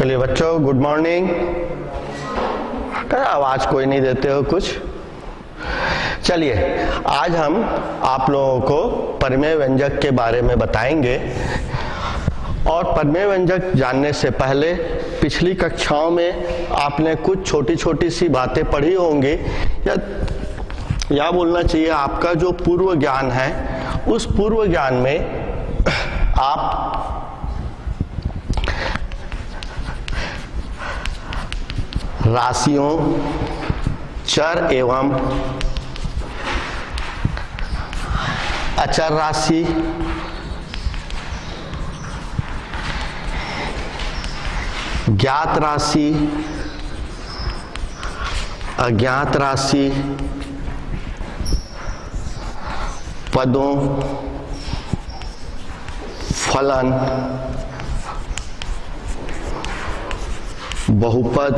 चलिए बच्चों, good morning. आवाज कोई नहीं देते हो कुछ। चलिए आज हम आप लोगों को परिमेय व्यंजक के बारे में बताएंगे। और परिमेय व्यंजक जानने से पहले पिछली कक्षाओं में आपने कुछ छोटी छोटी सी बातें पढ़ी होंगी, या बोलना चाहिए आपका जो पूर्व ज्ञान है, उस पूर्व ज्ञान में आप राशियों, चर एवं अचर राशि, ज्ञात राशि, अज्ञात राशि, पदों, फलन, बहुपद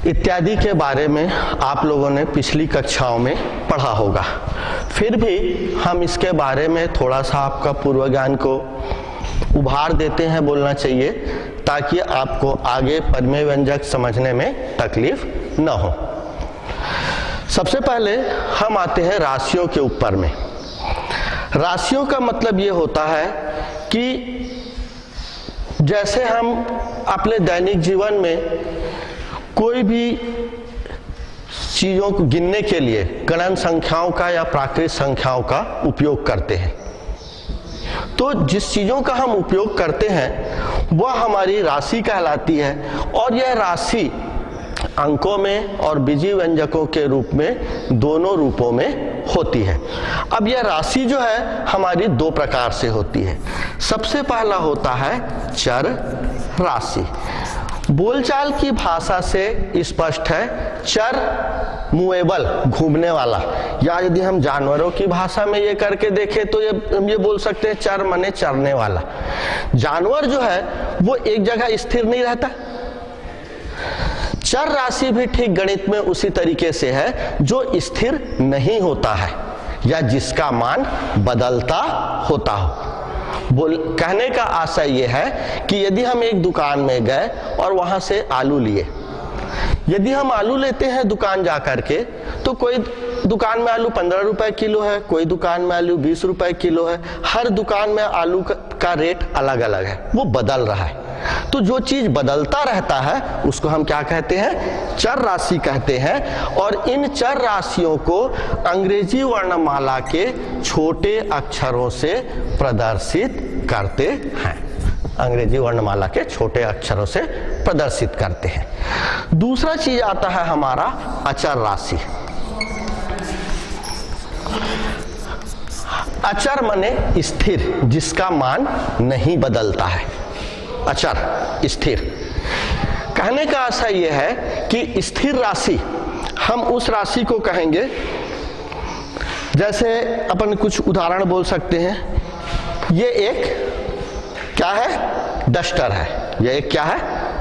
इत्यादि के बारे में आप लोगों ने पिछली कक्षाओं में पढ़ा होगा। फिर भी हम इसके बारे में थोड़ा सा आपका पूर्व ज्ञान को उभार देते हैं, बोलना चाहिए, ताकि आपको आगे परिमेय व्यंजक समझने में तकलीफ न हो। सबसे पहले हम आते हैं राशियों के ऊपर में। राशियों का मतलब ये होता है कि जैसे हम अपने दैनिक जीवन में कोई भी चीजों को गिनने के लिए गणन संख्याओं का या प्राकृत संख्याओं का उपयोग करते हैं, तो जिस चीजों का हम उपयोग करते हैं वह हमारी राशि कहलाती है। और यह राशि अंकों में और बीजीय व्यंजकों के रूप में, दोनों रूपों में होती है। अब यह राशि जो है हमारी दो प्रकार से होती है। सबसे पहला होता है चर राशि। बोलचाल की भाषा से स्पष्ट है, चर मूवेबल, घूमने वाला, या यदि हम जानवरों की भाषा में ये करके देखें तो ये बोल सकते हैं चर माने चरने वाला। जानवर जो है वो एक जगह स्थिर नहीं रहता। चर राशि भी ठीक गणित में उसी तरीके से है, जो स्थिर नहीं होता है या जिसका मान बदलता होता हो। कहने का आशय यह है कि यदि हम एक दुकान में गए और वहां से आलू लिए, यदि हम आलू लेते हैं दुकान जा करके, तो कोई दुकान में आलू 15 रुपए किलो है, कोई दुकान में आलू 20 रुपए किलो है। हर दुकान में आलू का रेट अलग अलग है, वो बदल रहा है। तो जो चीज बदलता रहता है उसको हम क्या कहते हैं? चर राशि कहते हैं। और इन चर राशियों को अंग्रेजी वर्णमाला के छोटे अक्षरों से प्रदर्शित करते हैं। अंग्रेजी वर्णमाला के छोटे अक्षरों से प्रदर्शित करते हैं। दूसरा चीज आता है हमारा अचर राशि। अचर माने स्थिर, जिसका मान नहीं बदलता है। अचर, स्थिर। कहने का आशय यह है कि स्थिर राशि हम उस राशि को कहेंगे, जैसे अपन कुछ उदाहरण बोल सकते हैं। ये एक क्या है? डस्टर है। ये एक क्या है?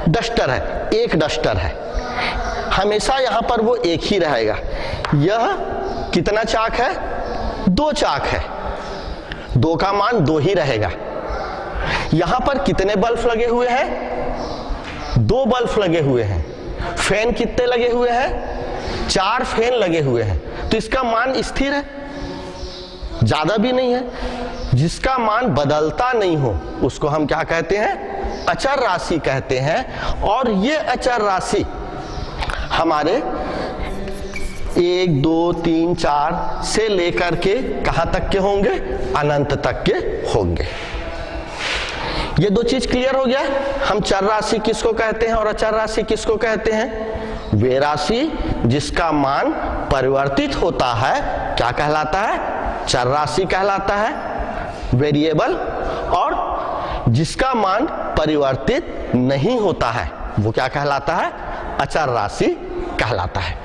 डस्टर है। एक डस्टर है, हमेशा यहां पर वो एक ही रहेगा। यह कितना चाक है? 2 चाक है, 2 का मान 2 ही रहेगा। यहां पर कितने बल्ब लगे हुए हैं? 2 बल्ब लगे हुए हैं। फैन कितने लगे हुए हैं? 4 फैन लगे हुए हैं। तो इसका मान स्थिर है, ज्यादा भी नहीं है। जिसका मान बदलता नहीं हो उसको हम क्या कहते हैं? अचर राशि कहते हैं। और ये अचर राशि हमारे 1, 2, 3, 4 से लेकर के कहां तक के होंगे? अनंत तक के होंगे। ये 2 चीज क्लियर हो गया। हम चर राशि किसको कहते हैं और अचर राशि किसको कहते हैं? वे राशि जिसका मान परिवर्तित होता है क्या कहलाता है? चर राशि कहलाता है, वेरिएबल। और जिसका मान परिवर्तित नहीं होता है वो क्या कहलाता है? अचर राशि कहलाता है।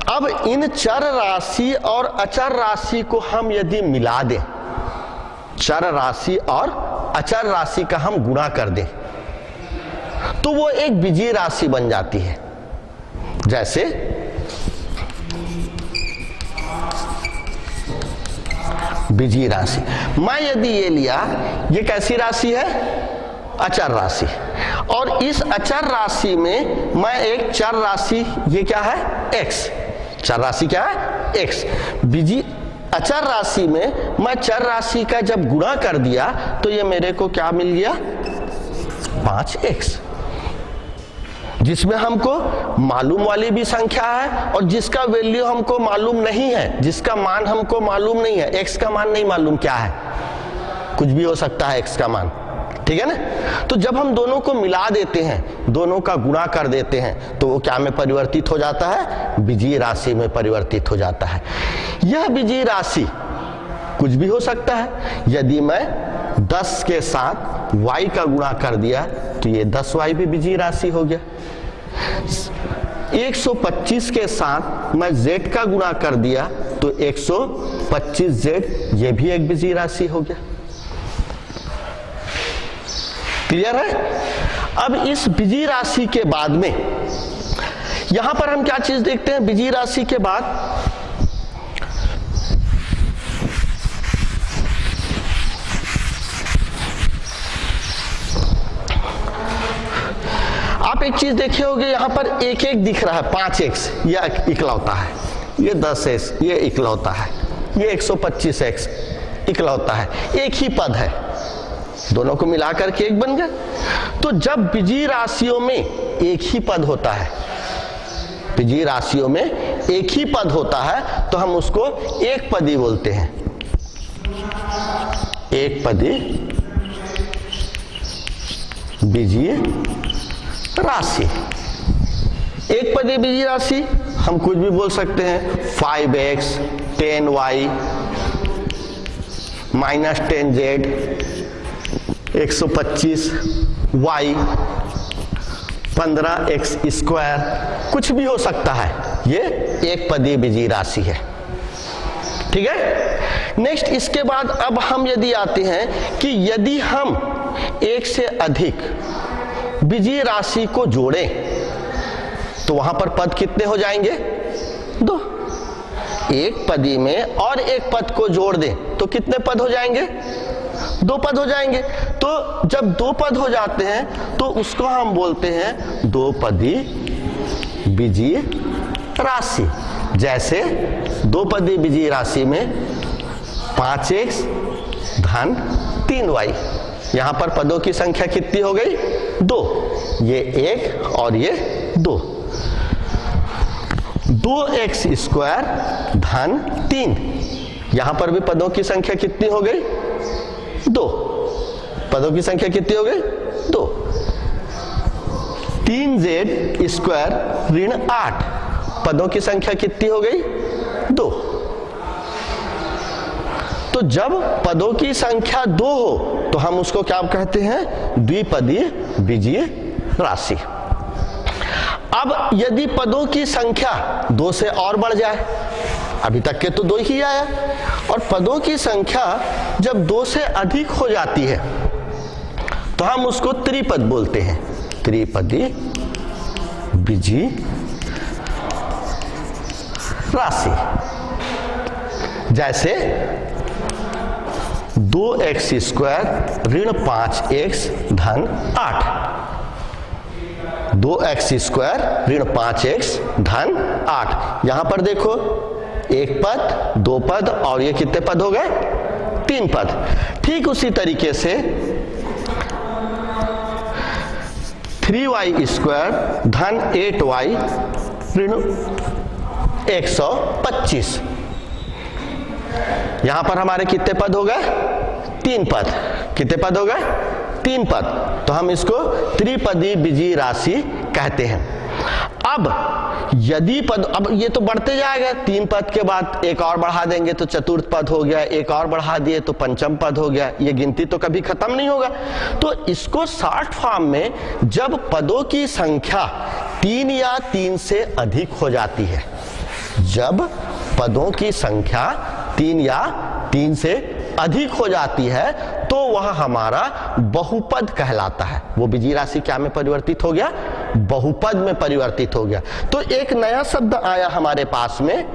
अब इन चर राशि और अचर राशि को हम यदि मिला दें, चर राशि और अचर राशि का हम गुणा कर दें, तो वो एक बीजीय राशि बन जाती है। जैसे बीजीय राशि। मैं यदि ये लिया, ये कैसी राशि है? अचर राशि। और इस अचर राशि में मैं एक चर राशि, ये क्या है? x। चर राशि क्या है? x। बीजीय अचर राशि में मैं चर राशि का जब गुणा कर दिया तो ये मेरे को क्या मिल गया? 5x, जिसमें हमको मालूम वाली भी संख्या है और जिसका वैल्यू हमको मालूम नहीं है, जिसका मान हमको मालूम नहीं है। x का मान नहीं मालूम क्या है, कुछ भी हो सकता है x का मान, ठीक है ना। तो जब हम दोनों को मिला देते हैं, दोनों का गुणा कर देते हैं, तो वो क्या में परिवर्तित हो जाता है? बीजीय राशि में परिवर्तित हो जाता है। यह बीजीय राशि कुछ भी हो सकता है। यदि मैं 10 के साथ y का गुणा कर दिया तो ये 10y भी बीजीय राशि हो गया। 125 के साथ मैं z का गुणा कर दिया तो 125z, ये भी एक बीजीय राशि हो गया। क्लियर है? अब इस बीजीय राशि के बाद में यहां पर हम क्या चीज देखते हैं? बीजीय राशि के बाद आप एक चीज देखे होंगे, यहां पर एक एक दिख रहा है, 5x यह इकलौता है, ये 10x ये इकलौता है, ये 125x इकलौता है, एक ही पद है, दोनों को मिलाकर के एक बन गया। तो जब बीजीय राशियों में एक ही पद होता है, बीजीय राशियों में एक ही पद होता है तो हम उसको एक पदी बोलते हैं। एक पदी बीजीय राशि। एक पदी बीजीय राशि हम कुछ भी बोल सकते हैं, 5x, 10y, -10z, 125y, 15x square, कुछ भी हो सकता है। ये एक पदी बीजीय राशि है, ठीक है। नेक्स्ट, इसके बाद अब हम यदि आते हैं कि यदि हम एक से अधिक बीजीय राशि को जोड़ें तो वहां पर पद कितने हो जाएंगे? 2। एक पदी में और एक पद को जोड़ दें तो कितने पद हो जाएंगे? 2 पद हो जाएंगे। तो जब 2 पद हो जाते हैं तो उसको हम बोलते हैं 2 पदी बीजीय राशि। जैसे 2 पदी बीजीय राशि में 5x धन 3y, यहां पर पदों की संख्या कितनी हो गई? 2। ये 1 और ये 2। 2x स्क्वायर धन 3, यहां पर भी पदों की संख्या कितनी हो गई? 2। पदों की संख्या कितनी हो गई? 2। 3z स्क्वायर ऋण 8, पदों की संख्या कितनी हो गई? 2। तो जब पदों की संख्या 2 हो तो हम उसको क्या कहते हैं? द्विपदीय बीजीय राशि। अब यदि पदों की संख्या 2 से और बढ़ जाए, अभी तक के तो 2 ही आया, और पदों की संख्या जब 2 से अधिक हो जाती है तो हम उसको त्रिपद बोलते हैं, त्रिपदी बीजीय राशि। जैसे 2x स्क्वायर ऋण 5x धन 8, 2x स्क्वायर ऋण 5x धन 8। यहां पर देखो, एक पद, 2 पद और ये कितने पद हो गए? 3 पद। ठीक उसी तरीके से 3y स्क्वायर धन 8y ऋण 125, यहां पर हमारे कितने पद हो गए? 3 पद। कितने पद हो गए? 3 पद। तो हम इसको त्रिपदी बीजीय राशि कहते हैं। अब यदि पद, अब ये तो बढ़ते जाएगा, 3 पद के बाद एक और बढ़ा देंगे तो चतुर्थ पद हो गया, एक और बढ़ा दिए तो पंचम पद हो गया, ये गिनती तो कभी खत्म नहीं होगा। तो इसको शॉर्ट फॉर्म में जब पदों की संख्या 3 या 3 से अधिक हो जाती है, जब पदों की संख्या 3 या 3 से अधिक हो जाती है तो वह हमारा बहुपद कहलाता है। वो बीजीय राशि क्या में परिवर्तित हो गया? बहुपद में परिवर्तित हो गया। तो एक नया शब्द आया हमारे पास में,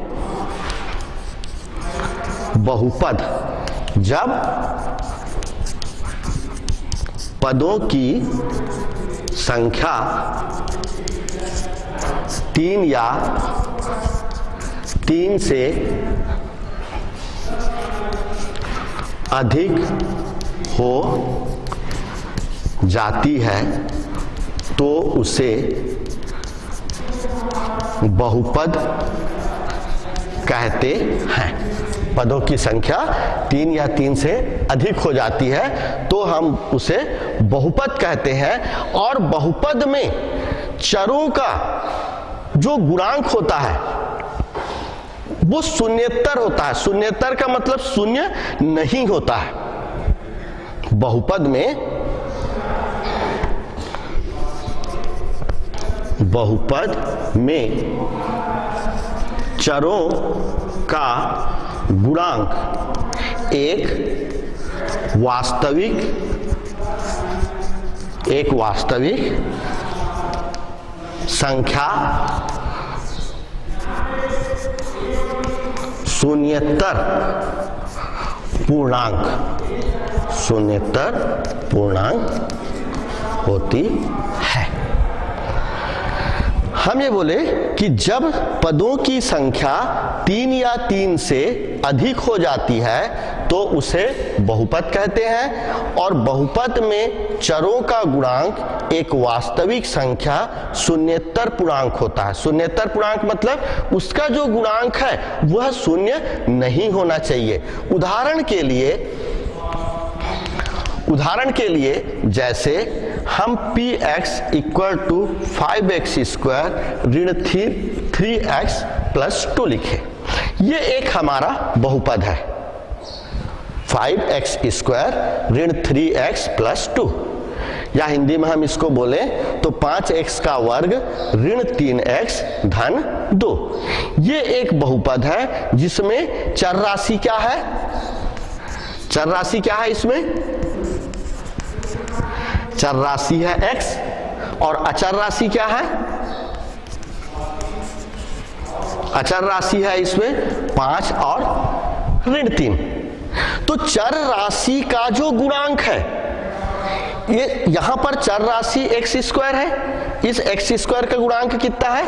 बहुपद। जब पदों की संख्या 3 या 3 से अधिक हो जाती है तो उसे बहुपद कहते हैं। पदों की संख्या 3 या 3 से अधिक हो जाती है तो हम उसे बहुपद कहते हैं। और बहुपद में चरों का जो गुणांक होता है वो शून्येतर होता है। शून्येतर का मतलब शून्य नहीं होता है। बहुपद में चरों का गुणांक एक वास्तविक संख्या शून्येतर पूर्णांक होती है। हम ये बोले कि जब पदों की संख्या 3 या 3 से अधिक हो जाती है तो उसे बहुपद कहते हैं। और बहुपद में चरों का गुणांक एक वास्तविक संख्या शून्येतर पूर्णांक होता है। शून्येतर पूर्णांक मतलब उसका जो गुणांक है वह शून्य नहीं होना चाहिए। उदाहरण के लिए जैसे हम px equal to 5x square ऋण 3x प्लस 2 लिखे। ये एक हमारा बहुपद है। 5x स्क्वायर ऋण 3x प्लस 2, या हिंदी में हम इसको बोले तो 5x का वर्ग ऋण 3x धन 2। ये एक बहुपद है जिसमें चर राशि क्या है? चर राशि क्या है? इसमें चर राशि है x और अचर राशि क्या है? अचर राशि है इसमें 5 और ऋण 3। तो चर राशि का जो गुणांक है, ये यहां पर चर राशि x स्क्वायर है, इस x स्क्वायर का गुणांक कितना है?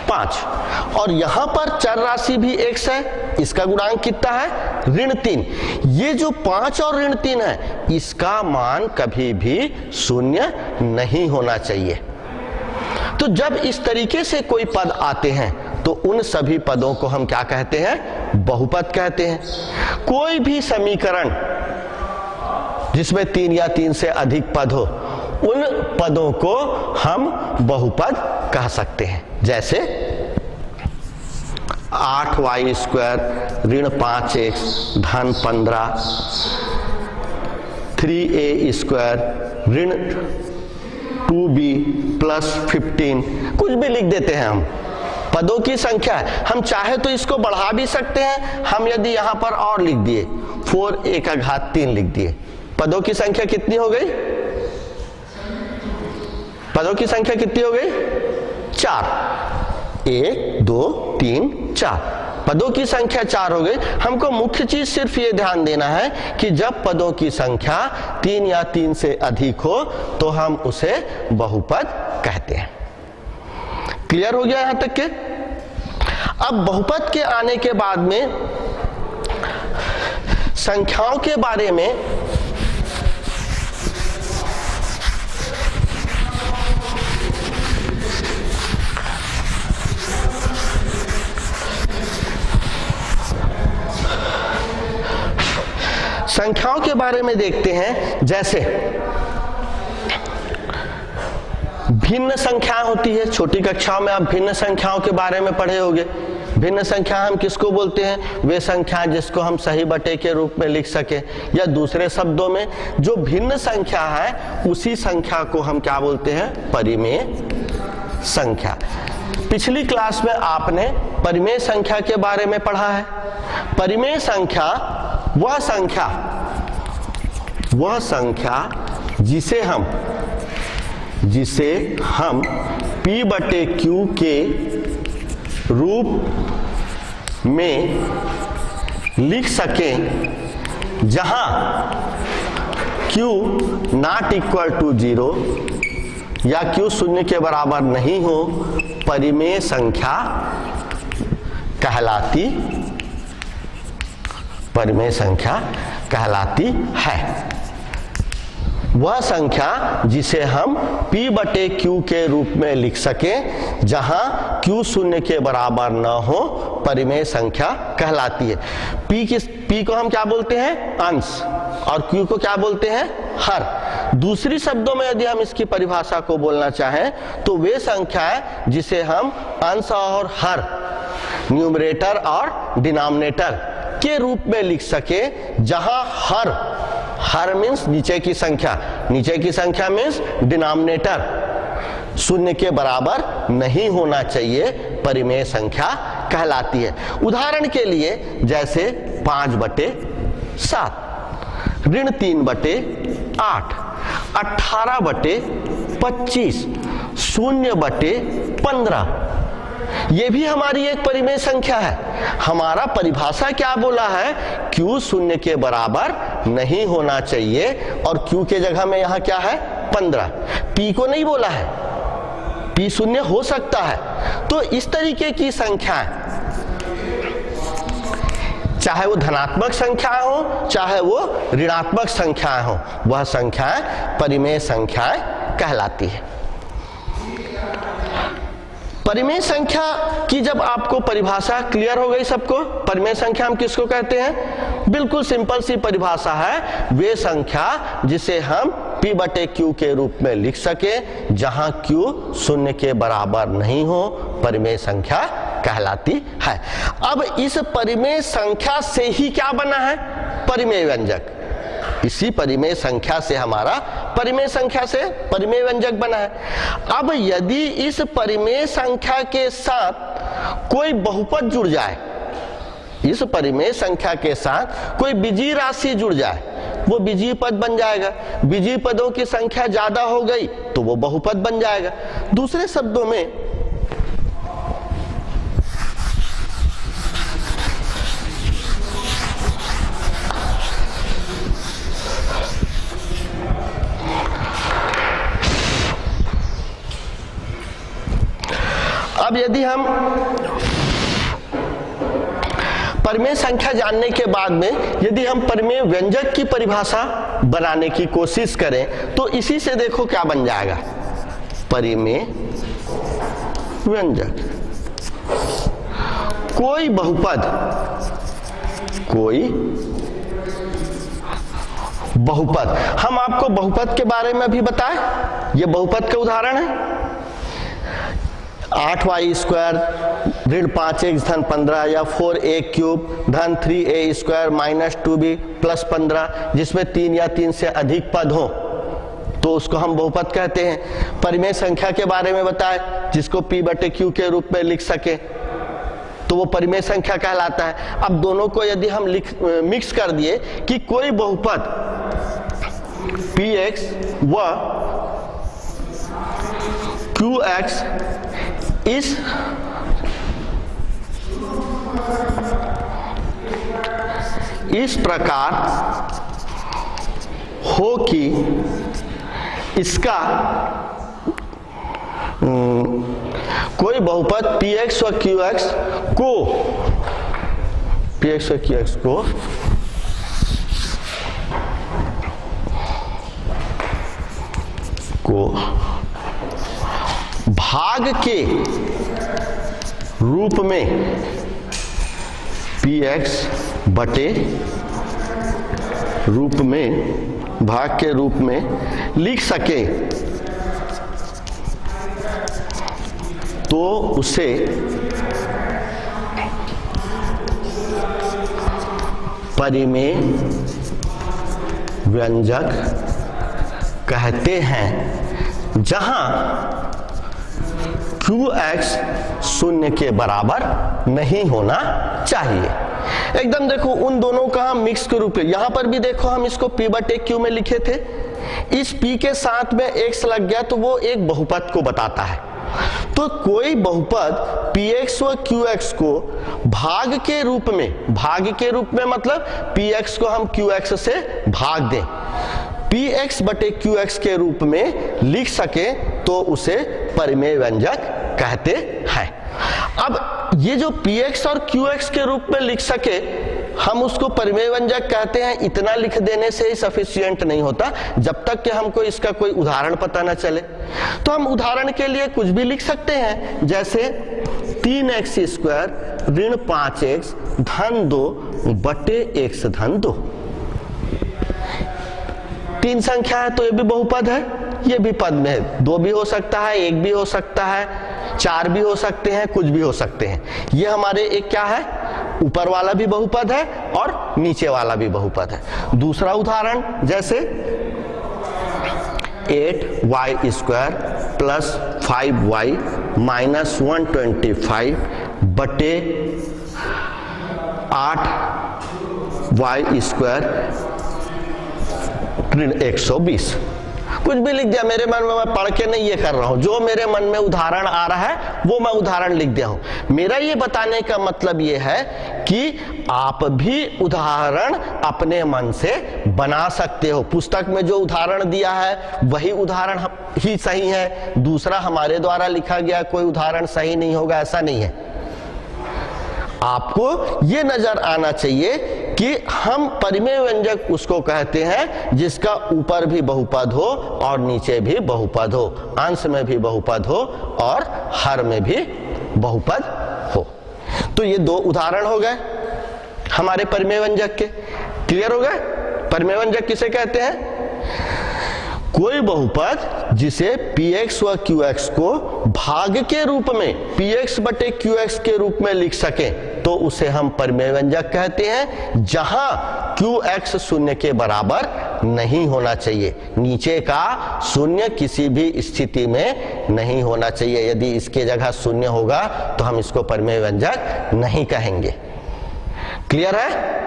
5। और यहां पर चर राशि भी x है, इसका गुणांक कितना है? ऋण 3। ये जो 5 और ऋण 3 है इसका मान कभी भी शून्य नहीं होना चाहिए। तो जब इस तरीके से कोई पद आते हैं तो उन सभी पदों को हम क्या कहते हैं? बहुपद कहते हैं। कोई भी समीकरण जिसमें 3 या 3 से अधिक पद हो उन पदों को हम बहुपद कह सकते हैं। जैसे 8y स्क्वायर ऋण 5x धन 15, 3a स्क्वायर ऋण 2b प्लस 15, कुछ भी लिख देते हैं हम। पदों की संख्या है, हम चाहे तो इसको बढ़ा भी सकते हैं। हम यदि यहां पर और लिख दिए 4a का घात 3 लिख दिए, पदों की संख्या कितनी हो गई? पदों की संख्या कितनी हो गई? 4। 1 2 3 4 पदों की संख्या 4 हो गई। हमको मुख्य चीज सिर्फ ये ध्यान देना है कि जब पदों की संख्या 3 या 3 से अधिक हो तो हम उसे बहुपद कहते हैं। क्लियर हो गया यहां तक के? अब बहुपद के आने के बाद में संख्याओं के बारे में देखते हैं। जैसे भिन्न संख्या होती है, छोटी कक्षाओं में आप भिन्न संख्याओं के बारे में पढ़े होंगे। भिन्न संख्या हम किसको बोलते हैं? वे संख्या जिसको हम सही बटे के रूप में लिख सके, या दूसरे शब्दों में जो भिन्न संख्या है उसी संख्या को हम क्या बोलते हैं? परिमेय संख्या। पिछली क्लास में आपने परिमेय संख्या के बारे में पढ़ा है। परिमेय संख्या वह संख्या जिसे हम P बटे Q के रूप में लिख सकें जहां Q नॉट इक्वल टू 0 या Q शून्य के बराबर नहीं हो, परिमेय संख्या कहलाती है। वह संख्या जिसे हम P बटे Q के रूप में लिख सकें, जहां Q शून्य के बराबर न हो, परिमेय संख्या कहलाती है। P को हम क्या बोलते हैं? अंश, और Q को क्या बोलते हैं? हर। दूसरी शब्दों में यदि हम इसकी परिभाषा को बोलना चाहें तो वे संख्याएं जिसे हम अंश और हर, न्यूमरेटर और डिनोमिनेटर के रूप में लिख सके, जहां हर मीन्स नीचे की संख्या मीन्स डिनोमिनेटर शून्य के बराबर नहीं होना चाहिए, परिमेय संख्या कहलाती है। उदाहरण के लिए जैसे 5 बटे 7, ऋण 3 बटे 8, 18 बटे 25, 0 बटे 15, ये भी हमारी एक परिमेय संख्या है। हमारा परिभाषा क्या बोला है? Q शून्य के बराबर नहीं होना चाहिए, और Q के जगह में यहां क्या है? 15। P को नहीं बोला है, P शून्य हो सकता है। तो इस तरीके की संख्याएं, चाहे वो धनात्मक संख्याएं हो, चाहे वो ऋणात्मक संख्याएं हो, वह संख्याएं परिमेय संख्याएं कहलाती है। परिमेय संख्या की जब आपको परिभाषा क्लियर हो गई सबको, परिमेय संख्या हम किसको कहते हैं? बिल्कुल सिंपल सी परिभाषा है, वे संख्या जिसे हम P बटे Q के रूप में लिख सके, जहां Q शून्य के बराबर नहीं हो, परिमेय संख्या कहलाती है। अब इस परिमेय संख्या से ही क्या बना है? परिमेय व्यंजक। इसी परिमेय संख्या से हमारा परिमेय व्यंजक बना है। अब यदि इस परिमेय संख्या के साथ कोई बहुपद जुड़ जाए, इस परिमेय संख्या के साथ कोई बीजीय राशि जुड़ जाए, वो बीजीय पद बन जाएगा। बीजीय पदों की संख्या ज्यादा हो गई तो वो बहुपद बन जाएगा। दूसरे शब्दों में अब यदि हम परिमेय संख्या जानने के बाद में यदि हम परिमेय व्यंजक की परिभाषा बनाने की कोशिश करें तो इसी से देखो क्या बन जाएगा? परिमेय व्यंजक। कोई बहुपद, हम आपको बहुपद के बारे में भी बताएं। ये बहुपद का उदाहरण है 8y स्क्वायर ऋण 5x धन 15 या 4a क्यूब धन 3a square minus 2b plus 15, जिसमें 3 या 3 से अधिक पद हो तो उसको हम बहुपद कहते हैं। परिमेय संख्या के बारे में बताए, जिसको P बटे Q के रूप में लिख सके तो वो परिमेय संख्या कहलाता है। अब दोनों को यदि हम मिक्स कर दिए कि कोई बहुपद Px व Qx इस प्रकार हो कि इसका कोई बहुपद Px व Qx को भाग के रूप में Px बटे रूप में भाग के रूप में लिख सके तो उसे परिमेय व्यंजक कहते हैं, जहां Qx शून्य के बराबर नहीं होना चाहिए। एकदम देखो उन दोनों का हम मिक्स के रूप में, यहां पर भी देखो हम इसको P बटे Q में लिखे थे, इस P के साथ में x लग गया तो वो एक बहुपद को बताता है। तो कोई बहुपद px व qx को भाग के रूप में मतलब px को हम qx से भाग दें, px बटे qx के रूप में लिख सके तो उसे परिमेय व्यंजक कहते हैं। अब ये जो px और qx के रूप में लिख सके हम उसको परिमेय व्यंजक कहते हैं, इतना लिख देने से ही सफिशिएंट नहीं होता जब तक कि हमको इसका कोई उदाहरण पता न चले। तो हम उदाहरण के लिए कुछ भी लिख सकते हैं, जैसे 3x स्क्वायर ऋण 5x धन 2 बटे x धन 2। 3 संख्या है तो ये भी बहुपद है, ये भी पद में है, 2 भी हो सकता है, 1 भी हो सकता है, 4 भी हो सकते हैं, कुछ भी हो सकते हैं। ये हमारे एक क्या है, ऊपर वाला भी बहुपद है और नीचे वाला भी बहुपद है। दूसरा उदाहरण जैसे 8y square plus 5y minus 125 बटे 8y स्क्वायर ऋण 120। कुछ भी लिख दिया, मेरे मन में, मैं पढ़ के नहीं ये कर रहा हूं, जो मेरे मन में उदाहरण आ रहा है वो मैं उदाहरण लिख दिया हूं। मेरा ये बताने का मतलब ये है कि आप भी उदाहरण अपने मन से बना सकते हो। पुस्तक में जो उदाहरण दिया है वही उदाहरण ही सही है, दूसरा हमारे द्वारा लिखा गया कोई उदाहरण सही नहीं होगा, ऐसा नहीं है। आपको ये नजर आना चाहिए कि हम परिमेय व्यंजक उसको कहते हैं जिसका ऊपर भी बहुपद हो और नीचे भी बहुपद हो, अंश में भी बहुपद हो और हर में भी बहुपद हो। तो ये 2 उदाहरण हो गए हमारे परिमेय व्यंजक के। क्लियर हो गए? परिमेय व्यंजक किसे कहते हैं? कोई बहुपद जिसे px व qx को भाग के रूप में px बटे qx के रूप में लिख सके तो उसे हम परिमेय व्यंजक कहते हैं, जहां qx शून्य के बराबर नहीं होना चाहिए। नीचे का शून्य किसी भी स्थिति में नहीं होना चाहिए। यदि इसके जगह शून्य होगा तो हम इसको परिमेय व्यंजक नहीं कहेंगे। क्लियर है?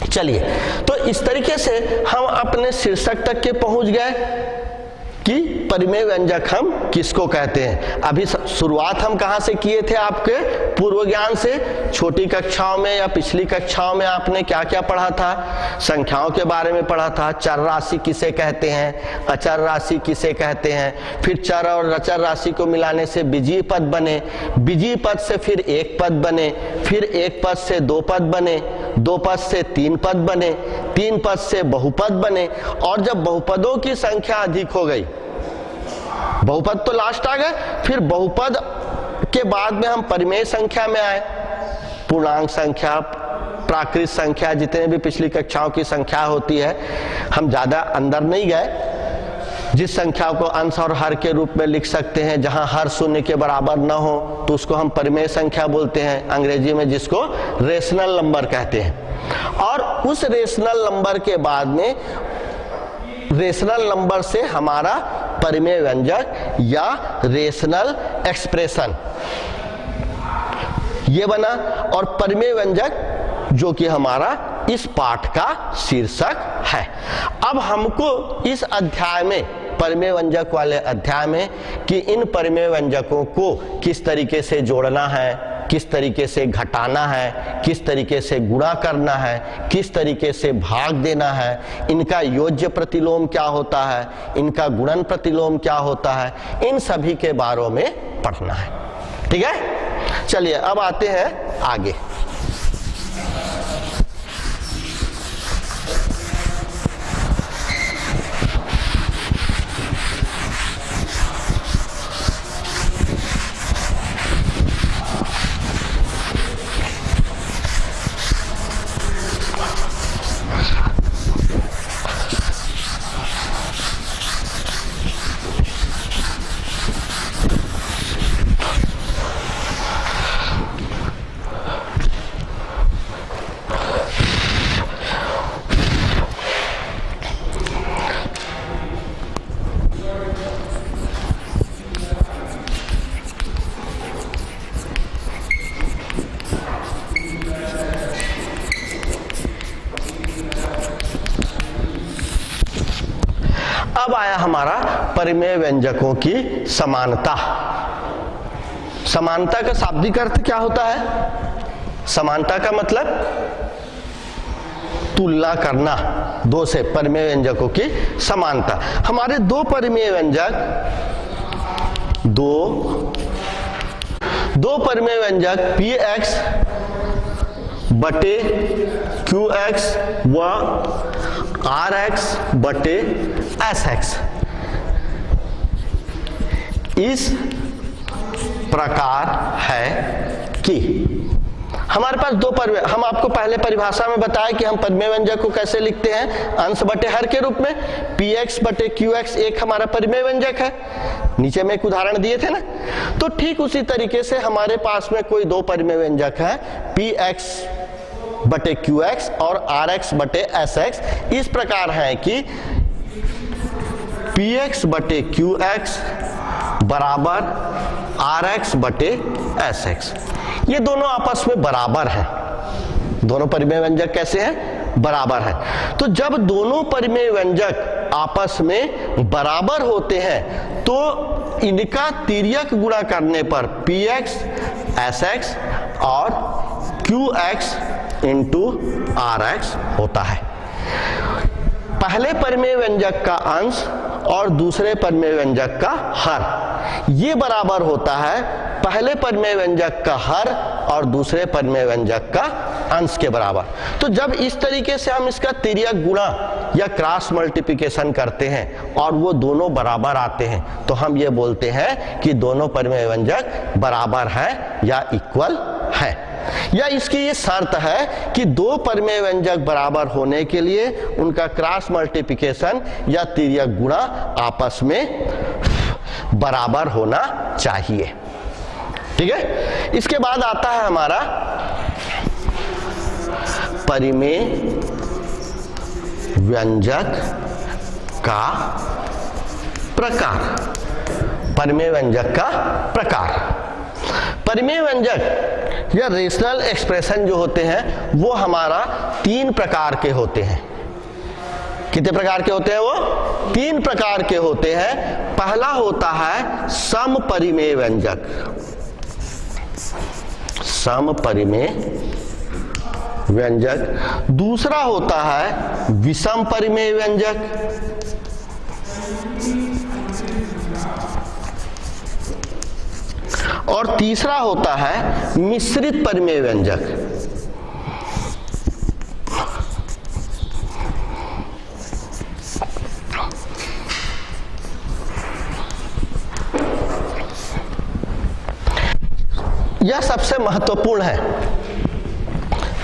चलिए, तो इस तरीके से हम अपने शीर्षक तक के पहुंच गए कि परिमेय व्यंजक हम किसको कहते हैं। अभी शुरुआत हम कहां से किए थे? आपके पूर्व ज्ञान से। छोटी कक्षाओं में या पिछली कक्षाओं में आपने क्या क्या पढ़ा था? संख्याओं के बारे में पढ़ा था, चर राशि किसे कहते हैं, अचर राशि किसे कहते हैं, फिर चर और अचर राशि को मिलाने से बीजीय पद बने, बीजीय पद से फिर एक पद बने, फिर एक पद से 2 पद बने, 2 पद से 3 पद बने, 3 पद से बहुपद बने, और जब बहुपदों की संख्या अधिक हो गई, बहुपद तो लास्ट आ गए, फिर बहुपद के बाद में हम परिमेय संख्या में आए। पूर्णांक संख्या, प्राकृत संख्या, जितने भी पिछली कक्षाओं की संख्या होती है, हम ज्यादा अंदर नहीं गए। जिस संख्या को अंश और हर के रूप में लिख सकते हैं, जहां हर शून्य के बराबर न हो तो उसको हम परिमेय संख्या बोलते हैं, अंग्रेजी में जिसको रेशनल नंबर कहते हैं। और उस रेशनल नंबर के बाद में रेशनल नंबर से हमारा परिमेय व्यंजक या रेशनल एक्सप्रेशन ये बना, और परिमेय व्यंजक जो कि हमारा इस पाठ का शीर्षक है। अब हमको इस अध्याय में, परिमेय व्यंजक वाले अध्याय में, कि इन परिमेय व्यंजकों को किस तरीके से जोड़ना है, किस तरीके से घटाना है, किस तरीके से गुणा करना है, किस तरीके से भाग देना है, इनका योज्य प्रतिलोम क्या होता है, इनका गुणन प्रतिलोम क्या होता है, इन सभी के बारे में पढ़ना है। ठीक है? चलिए अब आते हैं आगे। अब आया हमारा परिमेय व्यंजकों की समानता। समानता का शाब्दिक अर्थ क्या होता है? समानता का मतलब तुलना करना दो से, परिमेय व्यंजकों की समानता। हमारे दो परिमेय व्यंजक, दो परिमेय व्यंजक px बटे qx व rx बटे sx इस प्रकार है कि हमारे पास दो परिमेय, हम आपको पहले परिभाषा में बताया कि हम परिमेय व्यंजक को कैसे लिखते हैं, अंश बटे हर के रूप में। px बटे qx एक हमारा परिमेय व्यंजक है, नीचे में एक उदाहरण दिए थे ना। तो ठीक उसी तरीके से हमारे पास में कोई दो परिमेय व्यंजक है, px बटे qx और rx बटे sx इस प्रकार है कि px बटे qx बराबर rx बटे sx। ये दोनों आपस में बराबर हैं। दोनों परिमेय व्यंजक कैसे हैं? बराबर है। तो जब दोनों परिमेय व्यंजक आपस में बराबर होते हैं तो इनका तिर्यक गुणा करने पर px sx और qx इंटू rx होता है। पहले परिमेय व्यंजक का अंश और दूसरे परिमेय व्यंजक का हर ये बराबर होता है पहले परिमेय व्यंजक का हर और दूसरे परिमेय व्यंजक का अंश के बराबर। तो जब इस तरीके से हम इसका तिर्यक गुणा या क्रॉस मल्टीप्लिकेशन करते हैं और वो दोनों बराबर आते हैं तो हम ये बोलते हैं कि दोनों परिमेय व्यंजक बराबर है या इक्वल है। या इसकी ये शर्त है कि दो परिमेय व्यंजक बराबर होने के लिए उनका क्रॉस मल्टीप्लिकेशन या तिर्यक गुणा आपस में बराबर होना चाहिए। ठीक है, इसके बाद आता है हमारा परिमेय व्यंजक का प्रकार। परिमेय व्यंजक का प्रकार, परिमेय व्यंजक या रेशनल एक्सप्रेशन जो होते हैं वो हमारा तीन प्रकार के होते हैं। कितने प्रकार के होते हैं? वो तीन प्रकार के होते हैं। पहला होता है समपरिमेय व्यंजक, समपरिमेय व्यंजक। दूसरा होता है विषम परिमेय व्यंजक, और तीसरा होता है मिश्रित परिमेय व्यंजक। यह सबसे महत्वपूर्ण है।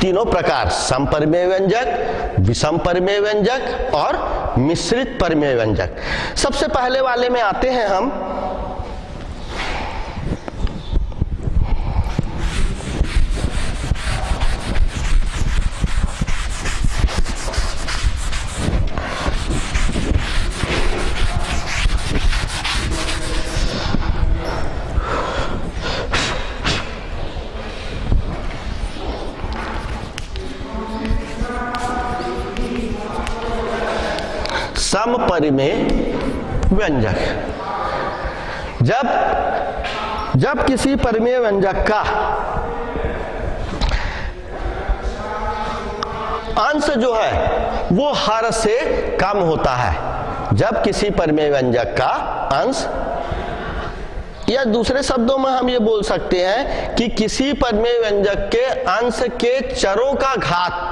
तीनों प्रकार, समपरिमेय व्यंजक, विषम परिमेय व्यंजक और मिश्रित परिमेय व्यंजक। सबसे पहले वाले में आते हैं हम। समपरिमेय व्यंजक। जब किसी परिमेय व्यंजक का अंश जो है वो हर से कम होता है। जब किसी परिमेय व्यंजक का अंश, या दूसरे शब्दों में हम ये बोल सकते हैं कि किसी परिमेय व्यंजक के अंश के चरों का घात,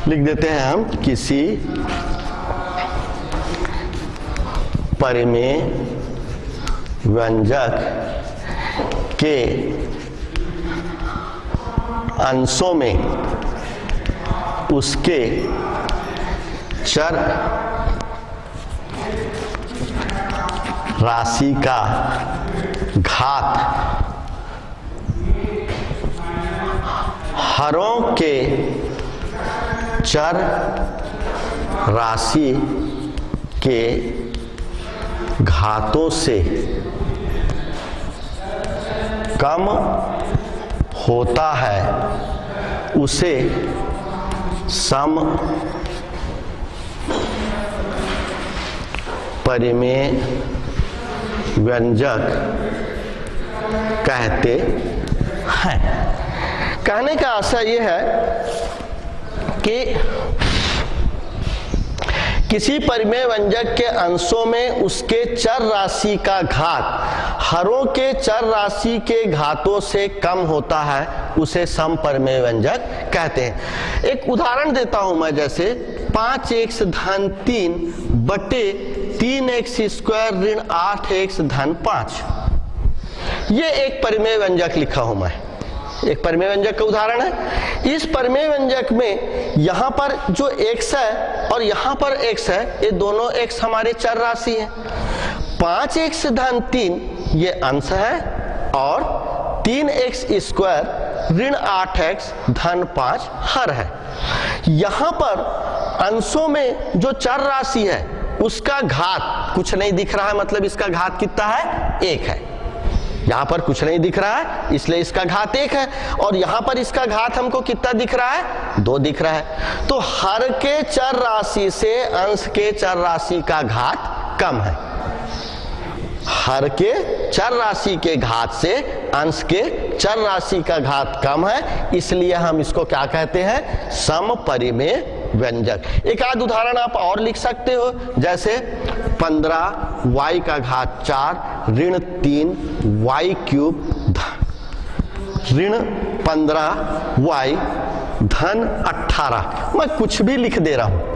लिख देते हैं हम, किसी परिमेय व्यंजक के अंशों में उसके चर राशि का घात हरों के चर राशि के घातों से कम होता है उसे परिमेय व्यंजक कहते हैं। कहने का आशय यह है कि किसी परिमेय व्यंजक के अंशों में उसके चर राशि का घात हरों के चर राशि के घातों से कम होता है, उसे समपरिमेय व्यंजक कहते हैं। एक उदाहरण देता हूं मैं, जैसे 5x धन 3 बटे 3x स्क्वायर ऋण 8x धन 5, ये एक परिमेय व्यंजक लिखा हूं मैं, एक परिमेय व्यंजक का उदाहरण है। इस परिमेय व्यंजक में यहां पर जो x है और यहां पर x है, ये दोनों x हमारे चर राशि है। 5x धन 3 ये अंश है और 3x स्क्वायर ऋण 8x धन 5 हर है। यहां पर अंशों में जो चर राशि है उसका घात कुछ नहीं दिख रहा है, मतलब इसका घात कितना है, 1 है। यहां पर कुछ नहीं दिख रहा है इसलिए इसका घात 1 है, और यहां पर इसका घात हमको कितना दिख रहा है, 2 दिख रहा है। तो हर के चर राशि से अंश के चर राशि का घात कम है। हर के चर राशि के घात से अंश के चर राशि का घात कम है, इसलिए हम इसको क्या कहते हैं, समपरिमेय व्यंजक। एक आध उदाहरण आप और लिख सकते हो, जैसे 15y का घात 4 ऋण 3y क्यूब ऋण 15y धन 18। मैं कुछ भी लिख दे रहा हूं।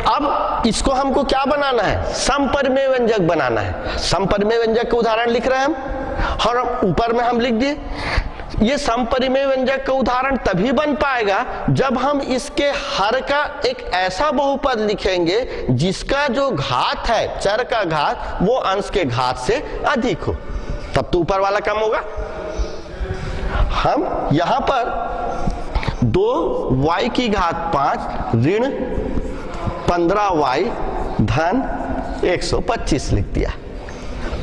अब इसको हमको क्या बनाना है, समपरिमेय व्यंजक बनाना है। समपरिमेय व्यंजक का उदाहरण लिख रहे हैं हम, और ऊपर में हम लिख दिए। ये समपरिमेय व्यंजक का उदाहरण तभी बन पाएगा जब हम इसके हर का एक ऐसा बहुपद लिखेंगे जिसका जो घात है, चर का घात, वो अंश के घात से अधिक हो, तब तो ऊपर वाला कम होगा। हम यहां पर 2y की घात 5 ऋण 15y धन 125 लिख दिया।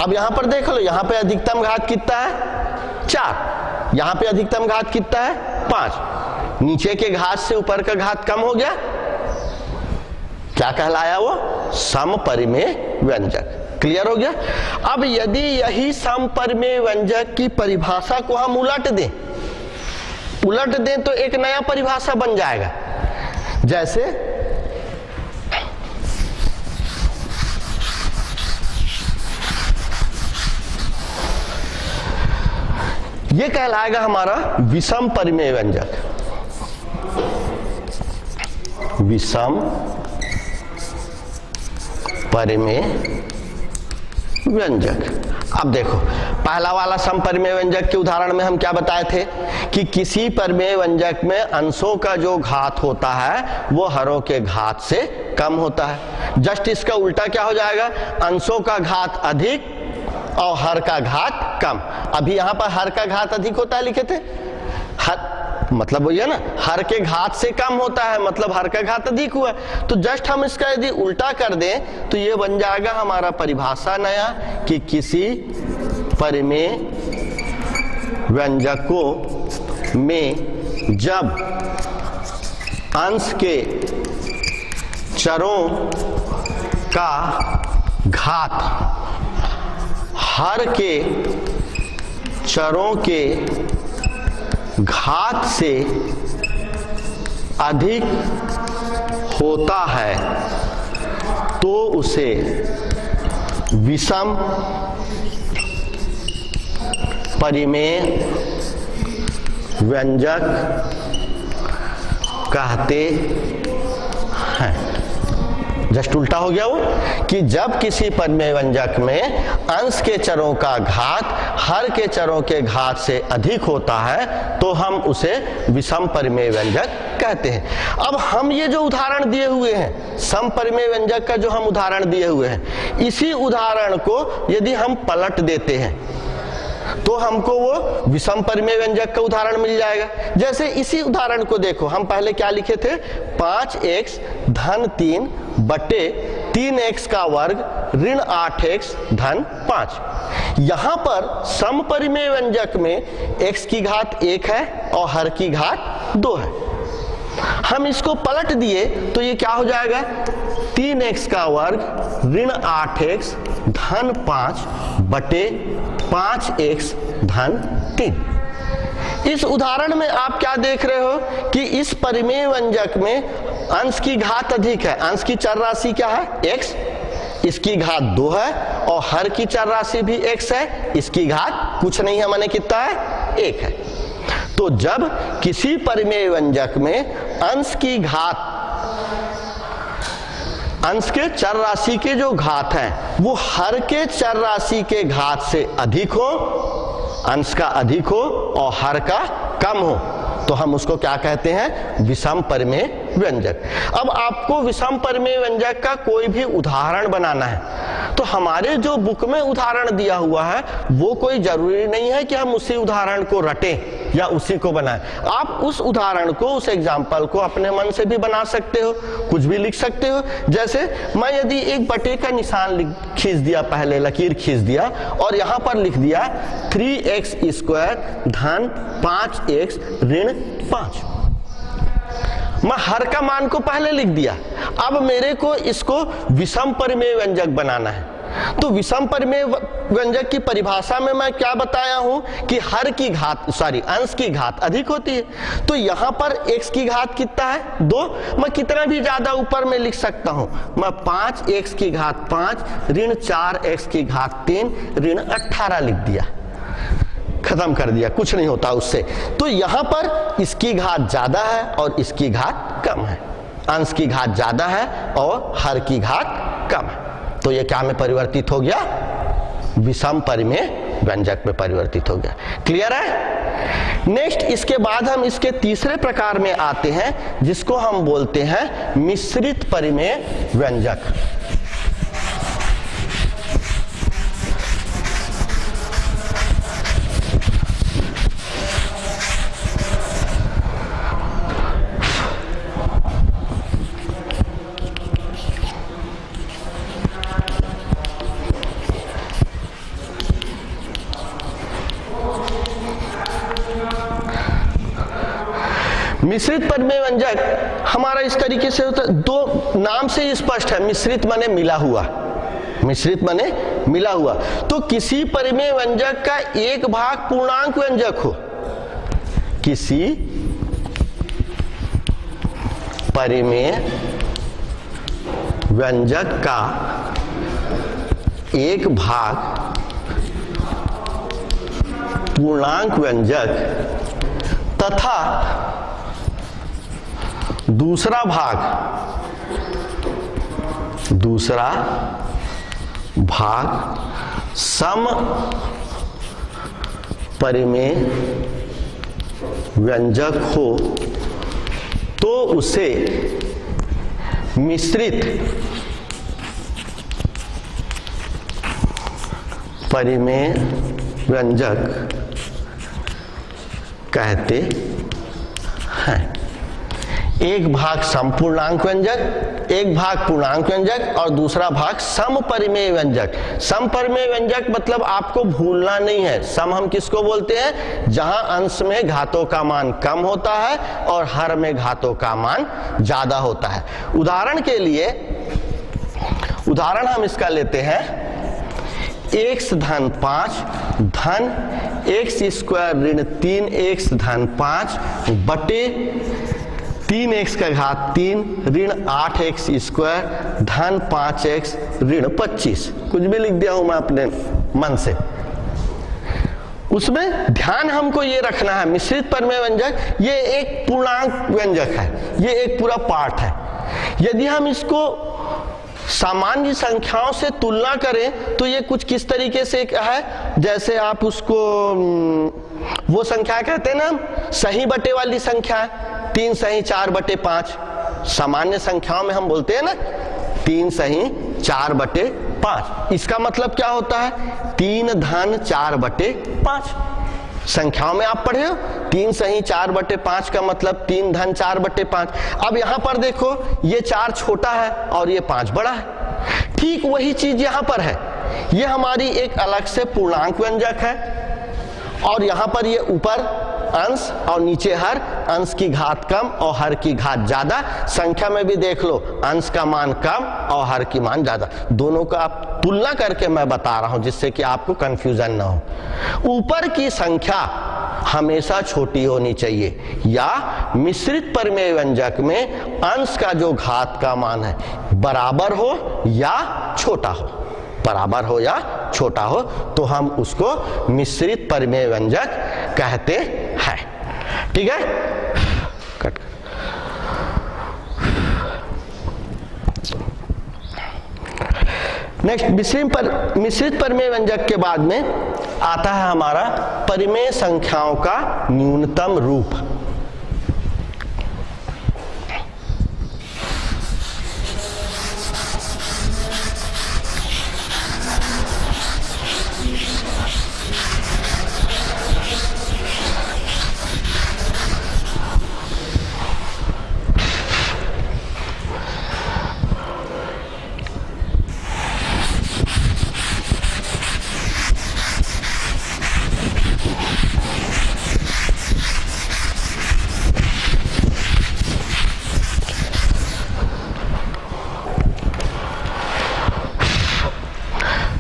अब यहां पर देख लो, यहां पे अधिकतम घात कितना है, 4, यहां पे अधिकतम घात कितना है, 5। नीचे के घात से ऊपर का घात कम हो गया, क्या कहलाया वो, समपरिमेय व्यंजक। क्लियर हो गया। अब यदि यही समपरिमेय व्यंजक की परिभाषा को हम उलट दें तो एक नया परिभाषा बन जाएगा। जैसे ये कहलाएगा हमारा विषम परिमेय व्यंजक। विषम परिमेय व्यंजक। अब देखो, पहला वाला समपरिमेय व्यंजक के उदाहरण में हम क्या बताए थे कि किसी परिमेय व्यंजक में अंशों का जो घात होता है वो हरों के घात से कम होता है। जस्ट इसका उल्टा क्या हो जाएगा, अंशों का घात अधिक और हर का घात कम। अभी यहां पर हर का घात अधिक होता है लिखे थे, हर मतलब वही है ना, हर के घात से कम होता है, मतलब हर का घात अधिक हुआ। तो जस्ट हम इसका यदि उल्टा कर दें तो ये बन जाएगा हमारा परिभाषा नया कि किसी परिमेय व्यंजकों में जब अंश के चरों का घात हर के चरों के घात से अधिक होता है तो उसे विषम परिमेय व्यंजक कहते हैं। जस्ट उल्टा हो गया वो कि जब किसी परिमेय व्यंजक में अंश के चरों का घात हर के चरों के घात से अधिक होता है तो हम उसे विषम परिमेय व्यंजक कहते हैं। अब हम ये जो उदाहरण दिए हुए हैं, समपरिमेय व्यंजक का जो हम उदाहरण दिए हुए हैं, इसी उदाहरण को यदि हम पलट देते हैं तो हमको वो विषम परिमेय व्यंजक का उदाहरण मिल जाएगा। जैसे इसी उदाहरण को देखो, हम पहले क्या लिखे थे, 5x धन 3 बटे 3x का वर्ग ऋण 8x धन 5। यहां पर समपरिमेय व्यंजक में x की घात 1 है और हर की घात 2 है। हम इसको पलट दिए तो ये क्या हो जाएगा, 3x का वर्ग ऋण 8x धन 5 बटे 5x धन 3। इस उदाहरण में आप क्या देख रहे हो कि इस परिमेय व्यंजक में अंश की घात अधिक है। अंश की चर राशि क्या है, x, इसकी घात 2 है, और हर की चर राशि भी x है, इसकी घात कुछ नहीं है, माने कितना है, 1 है। तो जब किसी परिमेय व्यंजक में अंश की घात, अंश के चर राशि के जो घात है वो हर के चर राशि के घात से अधिक हो, अंश का अधिक हो और हर का कम हो, तो हम उसको क्या कहते हैं, विषम परिमेय व्यंजक। अब आपको विषम परिमेय व्यंजक का कोई भी उदाहरण बनाना है, तो हमारे जो बुक में उदाहरण दिया हुआ है वो कोई जरूरी नहीं है कि हम उसी उदाहरण को रटें या उसी को बनाएं। आप उस उदाहरण को, उस एग्जाम्पल को अपने मन से भी बना सकते हो, कुछ भी लिख सकते हो। जैसे मैं यदि एक बटे का निशान खींच दिया, पहले लकीर खींच दिया और यहां पर लिख दिया 3x स्क्वायर धन 5x ऋण 5, मैं हर का मान को पहले लिख दिया। अब मेरे को इसको विषम परिमेय व्यंजक बनाना है, तो विषम परिमेय व्यंजक की परिभाषा में मैं क्या बताया हूं कि हर की घात, अंश की घात अधिक होती है। तो यहां पर x की घात कितना है, 2, मैं कितना भी ज्यादा ऊपर में लिख सकता हूं, मैं 5x की घात 5 ऋण 4x की घात 3 ऋण 18 लिख दिया, खत्म कर दिया, कुछ नहीं होता उससे। तो यहां पर इसकी घात ज्यादा है और इसकी घात कम है, अंश की घात ज्यादा है और हर की घात कम है, तो ये क्या में परिवर्तित हो गया, विषम परिमेय व्यंजक में परिवर्तित हो गया। क्लियर है। नेक्स्ट, इसके बाद हम इसके तीसरे प्रकार में आते हैं जिसको हम बोलते हैं मिश्रित परिमेय व्यंजक। मिश्रित परिमेय व्यंजक हमारा इस तरीके से होता है, दो नाम से ही स्पष्ट है, मिश्रित माने मिला हुआ, मिश्रित माने मिला हुआ। तो किसी परिमेय व्यंजक का एक भाग पूर्णांक व्यंजक हो, किसी परिमेय व्यंजक का एक भाग पूर्णांक व्यंजक तथा दूसरा भाग सम परिमेय व्यंजक हो तो उसे मिश्रित परिमेय व्यंजक कहते हैं। एक भाग समपूर्णांक व्यंजक, एक भाग पूर्णांक व्यंजक और दूसरा भाग सम परिमेय व्यंजक। सम परिमेय व्यंजक मतलब आपको भूलना नहीं है, सम हम किसको बोलते हैं, जहां अंश में घातों का मान कम होता है और हर में घातों का मान ज्यादा होता है। उदाहरण के लिए, उदाहरण हम इसका लेते हैं x धन 5 धन x स्क्वायर ऋण 3x धन 5 बटे 3x का घात 3 ऋण 8x स्क्वायर धन 5x ऋण 25, कुछ भी लिख दिया हूं मैं अपने मन से। उसमें ध्यान हमको ये रखना है, मिश्रित परिमेय व्यंजक ये एक पूर्णांक व्यंजक है, ये एक पूरा पार्ट है। यदि हम इसको सामान्य संख्याओं से तुलना करें तो ये कुछ किस तरीके से है, जैसे आप उसको वो संख्या कहते हैं ना सही बटे वाली संख्या, 3 सही 4 बटे 5, सामान्य संख्याओं में हम बोलते हैं ना 3 सही 4 बटे 5। इसका मतलब क्या होता है, 3 धन 4 बटे 5। संख्याओं में आप पढ़े हो 3 सही 4 बटे 5 का मतलब 3 धन 4 बटे 5। अब यहां पर देखो ये 4 छोटा है और ये 5 बड़ा है, ठीक वही चीज यहां पर है। ये हमारी एक अलग से पूर्णांक व्यंजक है और यहां पर ये ऊपर अंश और नीचे हर अंश की घात कम और हर की घात ज्यादा। संख्या में भी देख लो, अंश का मान कम और हर की मान ज्यादा। दोनों का आप तुलना करके मैं बता रहा हूं जिससे कि आपको कंफ्यूजन ना हो। ऊपर की संख्या हमेशा छोटी होनी चाहिए, या मिश्रित परिमेय व्यंजक में अंश का जो घात का मान है बराबर हो या छोटा हो, बराबर हो या छोटा हो, तो हम उसको मिश्रित परिमेय व्यंजक कहते हैं। ठीक है, कट। नेक्स्ट, मिश्रित परिमेय व्यंजक के बाद में आता है हमारा परिमेय संख्याओं का न्यूनतम रूप।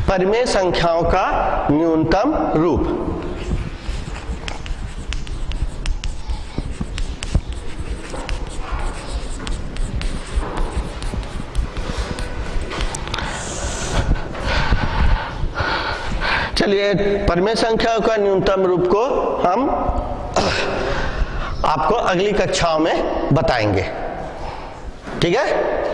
परिमेय संख्याओं का न्यूनतम रूप। चलिए, परिमेय संख्याओं का न्यूनतम रूप को हम आपको अगली कक्षाओं में बताएंगे। ठीक है।